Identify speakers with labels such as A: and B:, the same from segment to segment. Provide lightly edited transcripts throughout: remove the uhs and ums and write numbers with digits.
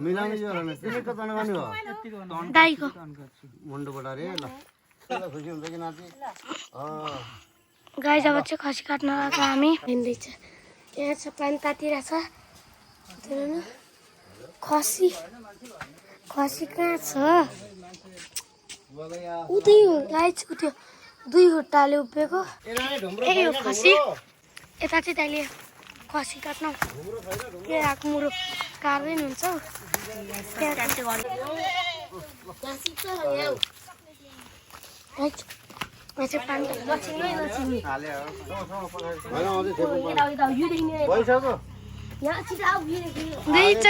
A: मिलाउने जो रहेन तिमीको तनगानी हो
B: दाइको
A: मुन्डोबाट रे ल खुसी हुन्छ कि नाति
B: गाई जब चाहिँ खसी काट्न लगाएको हामी हिँड्दैछ यहाँ छ पानी तातिरहेछ खसी खसी कहाँ छ उतै हो गाई चाहिँ त्यो 2 खुट्टाले उभिएको यही हो खसी यता चाहिँ तैँले खसी काट्न के आएको मुरो काट्दैन हुन्छ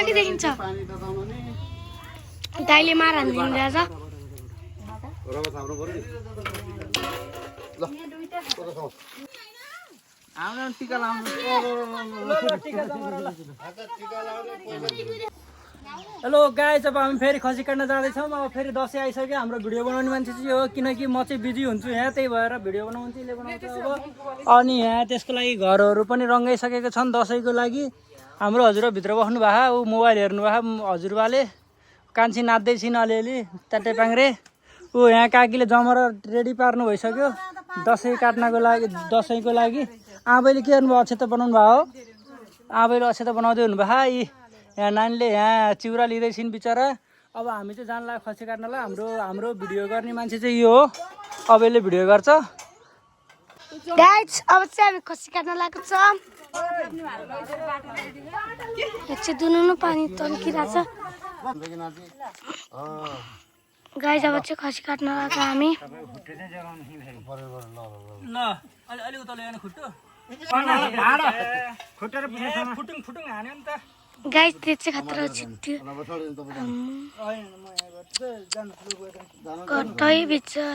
B: कि देखिन्छ दाइले मार हान्दिनु रहेछ
C: हेलो गाइस अब हामी फेरि खसी काट्न जाँदैछौँ अब फेरि दसैँ आइसक्यो हाम्रो भिडियो बनाउने मान्छे चाहिँ हो किनकि म चाहिँ बिजी हुन्छु यहाँ त्यही भएर भिडियो बनाउनु चाहिँ यसले बनाउँछ अब अनि यहाँ त्यसको लागि घरहरू पनि रङ्गाइसकेको छन् दसैँको लागि हाम्रो हजुरभित्र बस्नु भएको ऊ मोबाइल हेर्नु भएको हजुरबाले कान्छी नाच्दैछिन् अलिअलि ट्याटे पाङ्रे ऊ यहाँ काकीले जमरा रेडी पार्नु भइसक्यो दसैँ काट्नको लागि दसैँको लागि आबैले के गर्नुभयो अक्षता बनाउनु भयो आबैले अक्षता बनाउँदै हुनुभयो यी यहाँ नानीले यहाँ चिउरा लिँदैछिन् बिचरा अब हामी चाहिँ जान लाग्यो खसी काट्नलाई हाम्रो भिडियो गर्ने मान्छे चाहिँ यो हो अबैले भिडियो गर्छ
B: गाइस अब चाहिँ हामी खसी काट्न लागेको छ एकछिन दुनु पानी तन्किरहेछ गाइस अब चाहिँ खसी काट्न लागेको हामी
C: ल अलि उता ल्याउनु खुट्टो फुटुङ हान्यो नि त
B: गाइस त्यो चाहिँ खतरा छिट्यो कतै बिचरा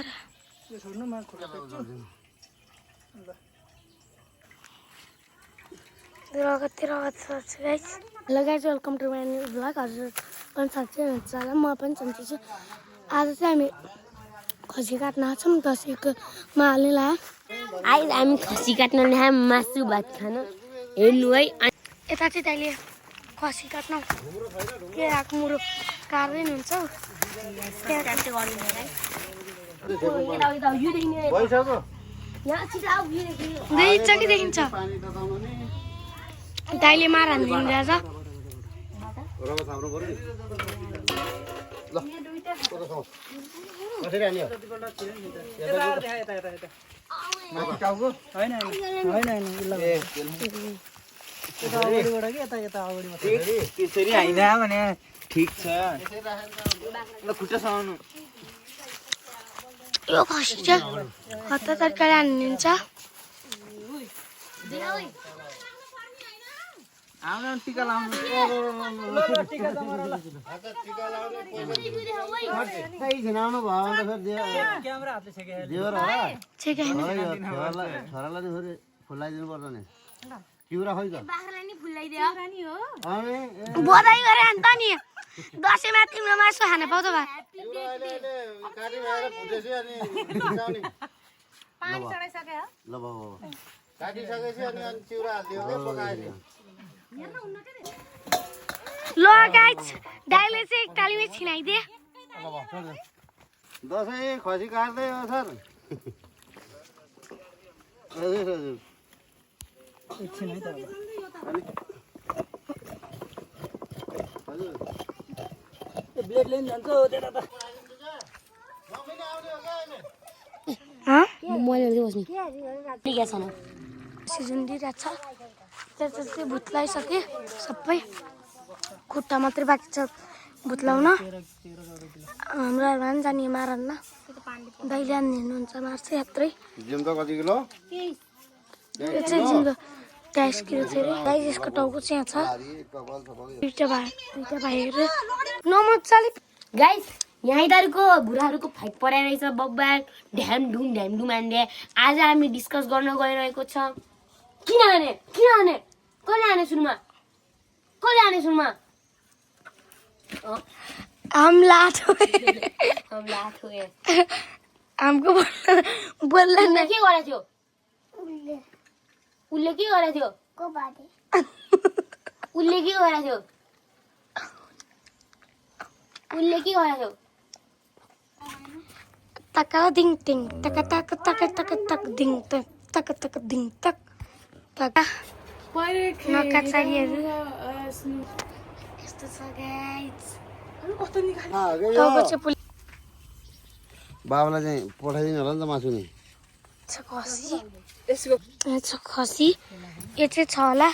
B: रगत छ guys hello guys welcome to my new blog हजुर पनि सन्चै हुनुहुन्छ होला म पनि सन्चै छु आज चाहिँ हामी खसी काट्न आउँछौँ दसैँको माहौलले लाग्यो
D: आज हामी खसी काट्न ल्यायौँ मासु भात खान हेर्नु है
B: यता चाहिँ तैँले खसी काट्न के आएको मुरो काट्दैन हुन्छ देखिन्छ कि देखिन्छ दाइले मार हान्दिनु रहेछ
E: त्यसरी होइन भने ठिक छ खुट्टा समाउनु
B: यो खसी चाहिँ खत्ता तरकारी हानिदिन्छ
E: टिका लाउनु
C: क्यामेरा हातले छेके
A: छोरालाई फेरि फुलाइदिनु पर्छ नि चिउरा खै त
B: बधाई गरे अन्त नि दसैँमा तिम्रो मासु खान पाउँछ भा
A: ल बाबु काटिसकेपछि अनि चिउरा हालिदियो पकायो
B: ल गाइस दाइले चाहिँ कालीमै छिनाइदिए
A: दसैँ खसी काट्दै हो सर हजुर हजुर
C: एकछिन है त ब्लेड लिन जान्छ त्यता त
D: मैले बस्ने ठिक छ न
B: सिजन दिइरहेछ त्यता चाहिँ भुत्लाइसके सबै खुट्टा मात्रै बाँकी छ भुत्लाउन हाम्रो पनि जाने मारन्न दाइले हान्नुहुन्छ मार्छ यात्रै
A: जिम त कति किलो
B: यो चाहिँ जिम्रो 23 किलो छ अरे गाइस यसको टाउको चाहिँ यहाँ छ दुईटा भाइहरू नमजाले
D: गाइस यहाँ यिनीहरूको बुढाहरूको फाइट पराइरहेछ बब्बाल ढ्याम ढुम हान्ने आज हामी डिस्कस गर्न गइरहेको छ किन हाने कसले हाने सुनमा
B: हम लाठो हमको बोल्दैन
D: के गरेको थियो उसले के गरेको थियो उसले के गरेको थियो उसले के गरेको थियो
B: तका दिङ टिङ तका तक तक तक तक दिङ तक तक तक दिङ तक तका नकाचारीहरू यस्तो छ गाइस
A: बाबालाई चाहिँ पठाइदिनु होला नि त मासु नि
B: खसी यो चाहिँ छ होला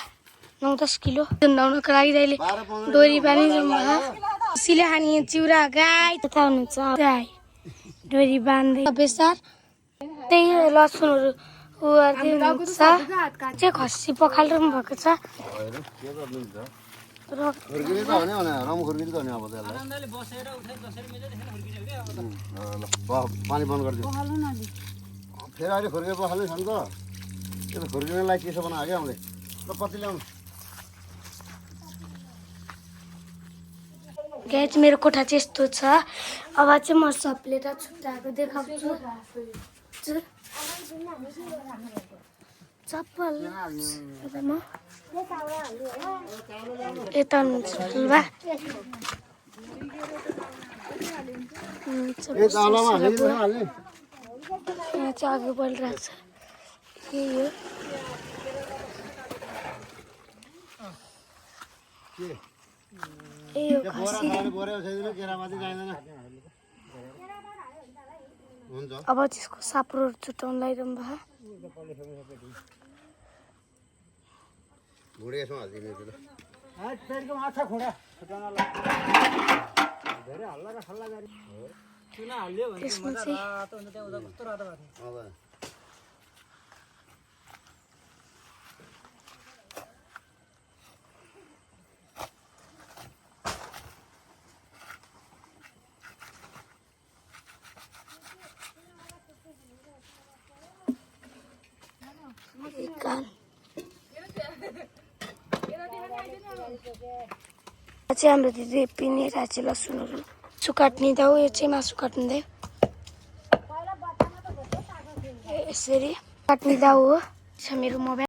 B: 9-10 किलो झुन्डाउनको लागि अहिले डोरी बानी खसीले खाने चिउरा गाई तथा हुनुहुन्छ गाई डोरी बाँध्दै बेसार त्यही लसुनहरू हुनुहुन्छ चाहिँ खसी पखालिरहनु भएको छ
A: खुर्किने त हो नि रम खुर्किने त हो नि अब त्यसलाई ल पानी बन्द गरिदियो फेरि अहिले खुर्के पखाल्नै छ नि त त्यो त खुर्किनेलाई चिसो बनायो क्या आउँदै ल पत्ती ल्याउनु
B: गाइस मेरो कोठा चाहिँ यस्तो छ अब चाहिँ म सबले त छुट्टाएको देखाउँछु चप्पल यता हुनुहुन्छ ठुल्बा
A: ए तालामा हाल्ने हाल्ने
B: यहाँ चाहिँ अघि बढिरहेको छ यही हो यही हो खसी अब त्यसको साप्रोहरू छुट्याउनु लगाइरहनु भयो
A: घुडे यसमा हालिदिने त्यो
C: माछा खुडा धेरै हल्ला र खल्ला गरी चुना हाल्यो भने
B: त्यसमा
C: मजा
B: चाहिँ
C: रातो हुन्छ त्यहाँ उता कस्तो रातो भएको थियो
A: अब
B: चाहिँ हाम्रो दिदी पिने राचे लसुनहरू मासु काट्ने दाउ यो चाहिँ मासु काट्ने यसरी काट्ने दाउ हो मेरो मोबाइल